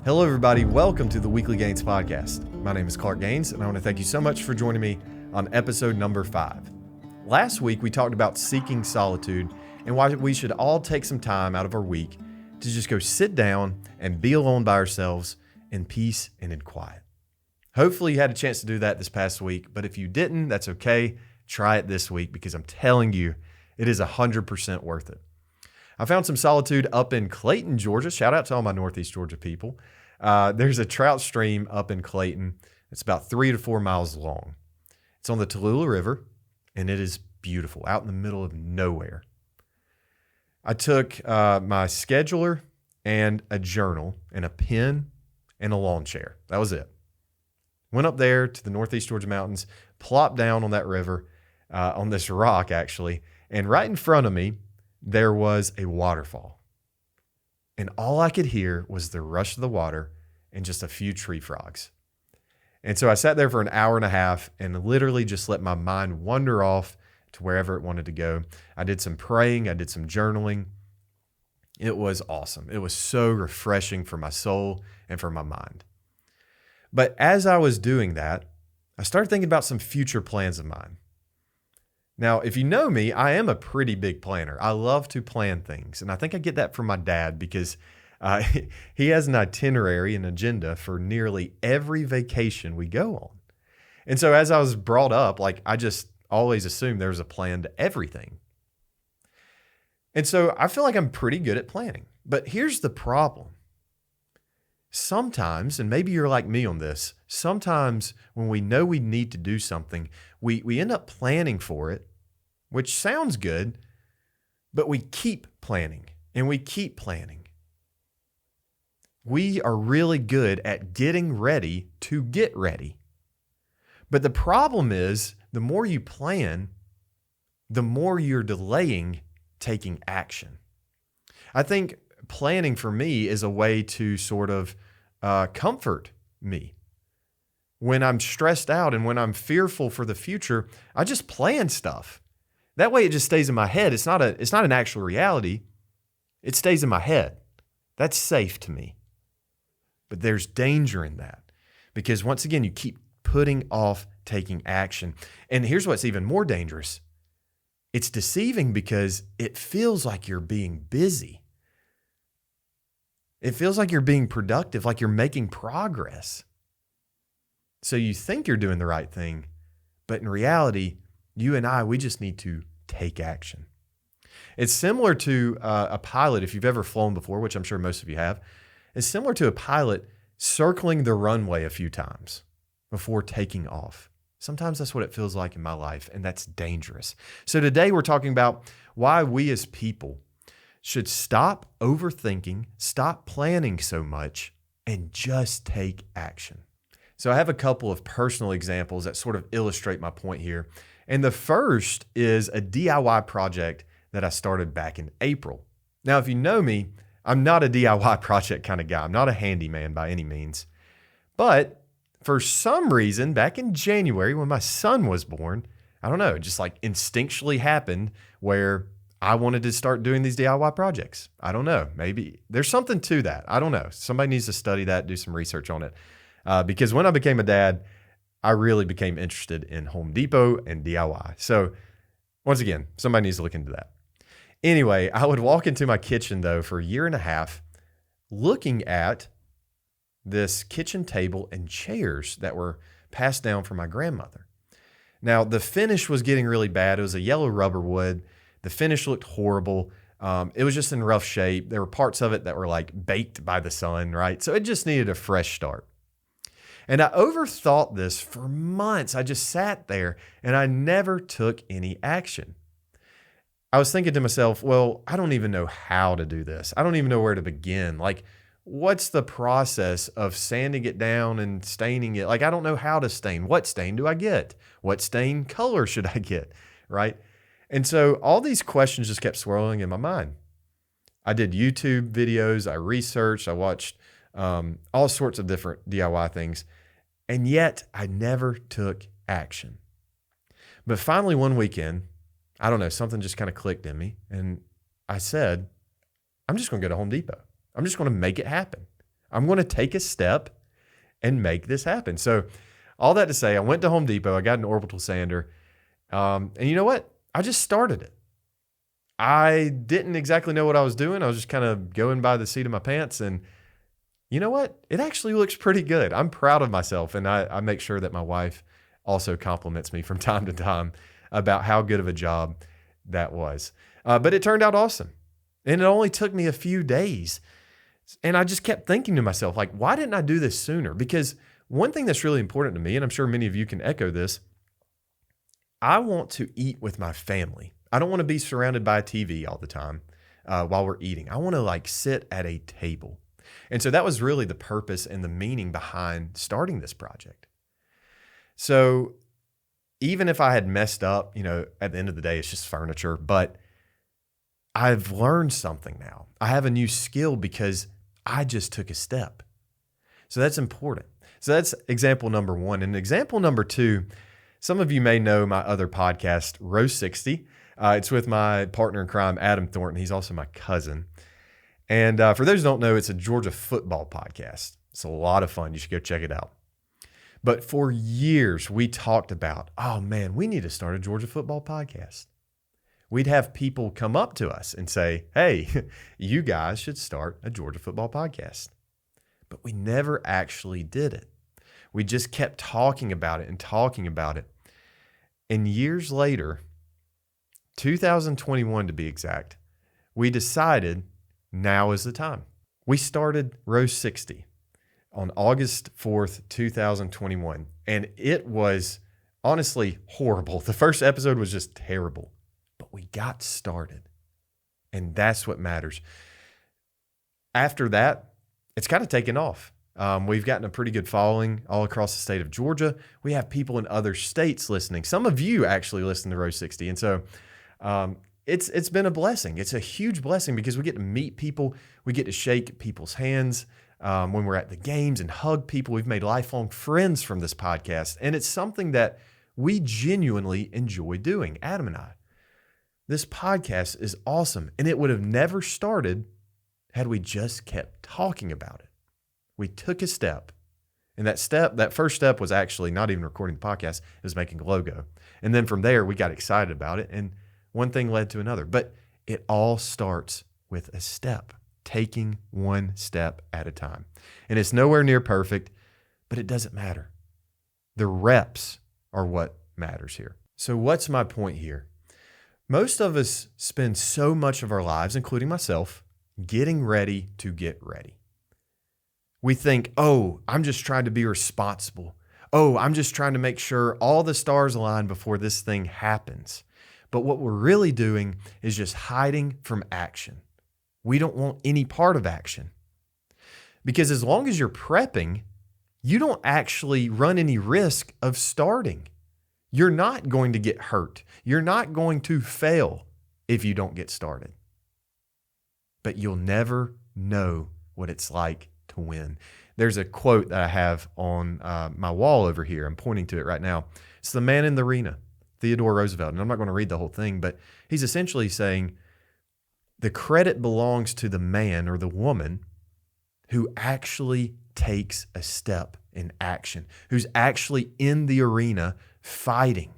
Hello, everybody. Welcome to the Weekly Gains Podcast. My name is Clark Gaines, and I want to thank you so much for joining me on episode number 5. Last week, we talked about seeking solitude and why we should all take some time out of our week to just go sit down and be alone by ourselves in peace and in quiet. Hopefully, you had a chance to do that this past week, but if you didn't, that's okay. Try it this week because I'm telling you, it is 100% worth it. I found some solitude up in Clayton, Georgia. Shout out to all my Northeast Georgia people. There's a trout stream up in Clayton. It's about 3 to 4 miles long. It's on the Tallulah River, and it is beautiful, out in the middle of nowhere. I took my scheduler and a journal and a pen and a lawn chair. That was it. Went up there to the Northeast Georgia mountains, plopped down on that river, on this rock actually, and right in front of me, there was a waterfall. And all I could hear was the rush of the water and just a few tree frogs. And so I sat there for an hour and a half and literally just let my mind wander off to wherever it wanted to go. I did some praying. I did some journaling. It was awesome. It was so refreshing for my soul and for my mind. But as I was doing that, I started thinking about some future plans of mine. Now, if you know me, I am a pretty big planner. I love to plan things. And I think I get that from my dad because he has an itinerary, an agenda for nearly every vacation we go on. And so as I was brought up, I just always assumed there was a plan to everything. And so I feel like I'm pretty good at planning. But here's the problem. Sometimes, and maybe you're like me on this, sometimes when we know we need to do something, we end up planning for it, which sounds good, but we keep planning and we keep planning. We are really good at getting ready to get ready. But the problem is, the more you plan, the more you're delaying taking action. I think planning for me is a way to sort of comfort me. When I'm stressed out and when I'm fearful for the future, I just plan stuff. That way it just stays in my head. It's not an actual reality. It stays in my head. That's safe to me. But there's danger in that because once again, you keep putting off taking action. And here's what's even more dangerous. It's deceiving because it feels like you're being busy. It feels like you're being productive, like you're making progress. So you think you're doing the right thing, but in reality, you and I, we just need to take action. It's similar to a pilot, if you've ever flown before, which I'm sure most of you have. It's similar to a pilot circling the runway a few times before taking off. Sometimes that's what it feels like in my life, and that's dangerous. So today we're talking about why we as people should stop overthinking, stop planning so much, and just take action. So I have a couple of personal examples that sort of illustrate my point here. And the first is a DIY project that I started back in April. Now, if you know me, I'm not a DIY project kind of guy. I'm not a handyman by any means. But for some reason, back in January when my son was born, I don't know, it just instinctually happened where I wanted to start doing these DIY projects. I don't know. Maybe there's something to that. I don't know. Somebody needs to study that, do some research on it. Because when I became a dad, I really became interested in Home Depot and DIY. So once again, somebody needs to look into that. Anyway, I would walk into my kitchen though for a year and a half looking at this kitchen table and chairs that were passed down from my grandmother. Now, the finish was getting really bad. It was a yellow rubber wood. The finish looked horrible. It was just in rough shape. There were parts of it that were baked by the sun, right? So it just needed a fresh start. And I overthought this for months. I just sat there and I never took any action. I was thinking to myself, well, I don't even know how to do this. I don't even know where to begin. What's the process of sanding it down and staining it? I don't know how to stain. What stain do I get? What stain color should I get? Right? And so all these questions just kept swirling in my mind. I did YouTube videos. I researched. I watched all sorts of different DIY things. And yet I never took action. But finally one weekend, I don't know, something just kind of clicked in me. And I said, I'm just going to go to Home Depot. I'm just going to make it happen. I'm going to take a step and make this happen. So all that to say, I went to Home Depot, I got an orbital sander, and you know what? I just started it. I didn't exactly know what I was doing. I was just kind of going by the seat of my pants, and you know what? It actually looks pretty good. I'm proud of myself, and I make sure that my wife also compliments me from time to time about how good of a job that was. But it turned out awesome, and it only took me a few days. And I just kept thinking to myself, like, why didn't I do this sooner? Because one thing that's really important to me, and I'm sure many of you can echo this, I want to eat with my family. I don't want to be surrounded by a TV all the time while we're eating. I want to like sit at a table. And so that was really the purpose and the meaning behind starting this project. So even if I had messed up, at the end of the day, it's just furniture, but I've learned something now. I have a new skill because I just took a step. So that's important. So that's example number one. And example number two, some of you may know my other podcast, Row 60. It's with my partner in crime, Adam Thornton. He's also my cousin. And for those who don't know, it's a Georgia football podcast. It's a lot of fun. You should go check it out. But for years, we talked about, oh man, we need to start a Georgia football podcast. We'd have people come up to us and say, hey, you guys should start a Georgia football podcast. But we never actually did it. We just kept talking about it and talking about it. And years later, 2021 to be exact, we decided now is the time. We started Row 60 on August 4th, 2021. And it was honestly horrible. The first episode was just terrible. But we got started, and that's what matters. After that, it's kind of taken off. We've gotten a pretty good following all across the state of Georgia. We have people in other states listening. Some of you actually listen to Row 60, and so it's been a blessing. It's a huge blessing because we get to meet people. We get to shake people's hands when we're at the games and hug people. We've made lifelong friends from this podcast, and it's something that we genuinely enjoy doing, Adam and I. This podcast is awesome, and it would have never started had we just kept talking about it. We took a step, and that first step was actually not even recording the podcast, it was making a logo. And then from there, we got excited about it, and one thing led to another. But it all starts with a step, taking one step at a time. And it's nowhere near perfect, but it doesn't matter. The reps are what matters here. So what's my point here? Most of us spend so much of our lives, including myself, getting ready to get ready. We think, oh, I'm just trying to be responsible. Oh, I'm just trying to make sure all the stars align before this thing happens. But what we're really doing is just hiding from action. We don't want any part of action. Because as long as you're prepping, you don't actually run any risk of starting. You're not going to get hurt. You're not going to fail if you don't get started. But you'll never know what it's like to win. There's a quote that I have on my wall over here. I'm pointing to it right now. It's the man in the arena, Theodore Roosevelt. And I'm not going to read the whole thing, but he's essentially saying the credit belongs to the man or the woman who actually takes a step in action, who's actually in the arena fighting.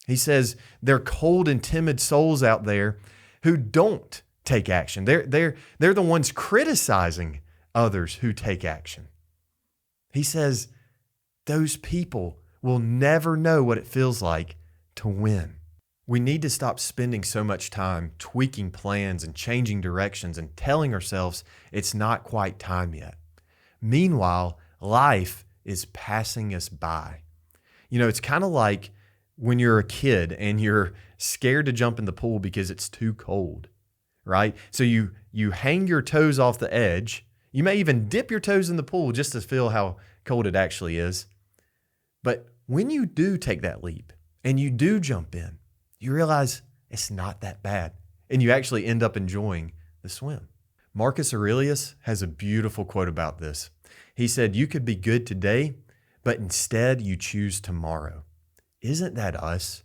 He says there are cold and timid souls out there who don't take action. They're the ones criticizing others who take action. He says those people will never know what it feels like to win. We need to stop spending so much time tweaking plans and changing directions and telling ourselves it's not quite time yet. Meanwhile, life is passing us by. It's kind of like when you're a kid and you're scared to jump in the pool because it's too cold, right? So you hang your toes off the edge. You may even dip your toes in the pool just to feel how cold it actually is. But when you do take that leap and you do jump in, you realize it's not that bad. And you actually end up enjoying the swim. Marcus Aurelius has a beautiful quote about this. He said, "You could be good today, but instead you choose tomorrow." Isn't that us?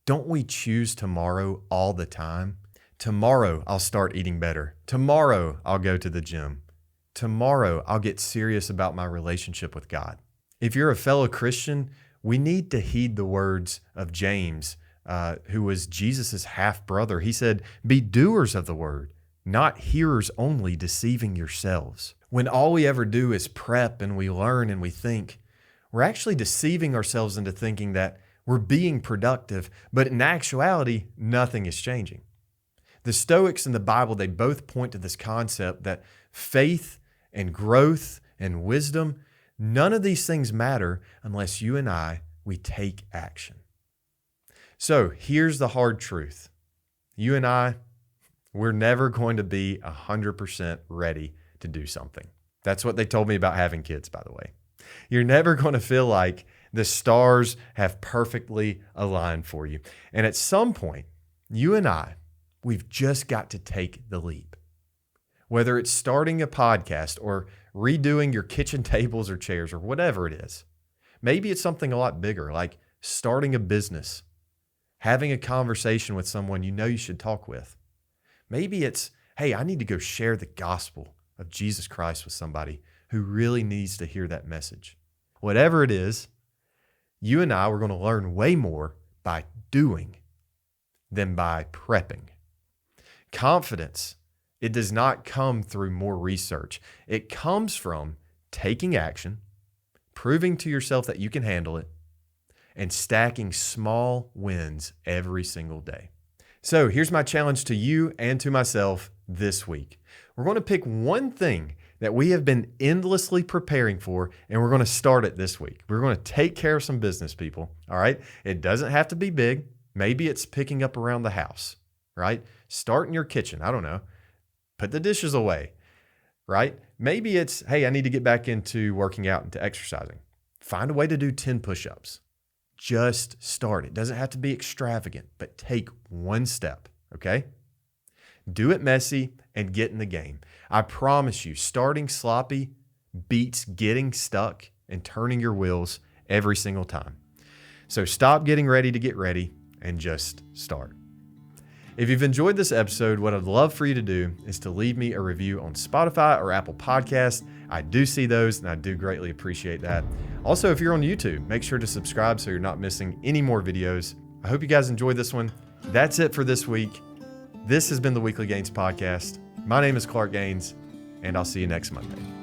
Don't we choose tomorrow all the time? Tomorrow I'll start eating better. Tomorrow I'll go to the gym. tomorrow I'll get serious about my relationship with God. If you're a fellow Christian, we need to heed the words of James, who was Jesus' half-brother. He said, "Be doers of the word, not hearers only, deceiving yourselves." When all we ever do is prep and we learn and we think, we're actually deceiving ourselves into thinking that we're being productive, but in actuality, nothing is changing. The Stoics and the Bible, they both point to this concept that faith and growth and wisdom, none of these things matter unless you and we take action. So here's the hard truth. You and we're never going to be 100% ready to do something. That's what they told me about having kids, by the way. You're never going to feel like the stars have perfectly aligned for you. And at some point, you and we've just got to take the leap. Whether it's starting a podcast or redoing your kitchen tables or chairs or whatever it is. Maybe it's something a lot bigger, like starting a business, having a conversation with someone you know you should talk with. Maybe it's, hey, I need to go share the gospel of Jesus Christ with somebody who really needs to hear that message. Whatever it is, you and we're going to learn way more by doing than by prepping. Confidence, it does not come through more research. It comes from taking action, proving to yourself that you can handle it, and stacking small wins every single day. So here's my challenge to you and to myself this week. We're going to pick one thing that we have been endlessly preparing for, and we're going to start it this week. We're going to take care of some business, people. All right. It doesn't have to be big. Maybe it's picking up around the house, right? Start in your kitchen. I don't know. Put the dishes away, right? Maybe it's, hey, I need to get back into working out and to exercising. Find a way to do 10 push-ups. Just start. It doesn't have to be extravagant, but take one step, okay? Do it messy and get in the game. I promise you, starting sloppy beats getting stuck and turning your wheels every single time. So stop getting ready to get ready and just start. If you've enjoyed this episode, what I'd love for you to do is to leave me a review on Spotify or Apple Podcasts. I do see those, and I do greatly appreciate that. Also, if you're on YouTube, make sure to subscribe so you're not missing any more videos. I hope you guys enjoyed this one. That's it for this week. This has been the Weekly Gains Podcast. My name is Clark Gaines, and I'll see you next Monday.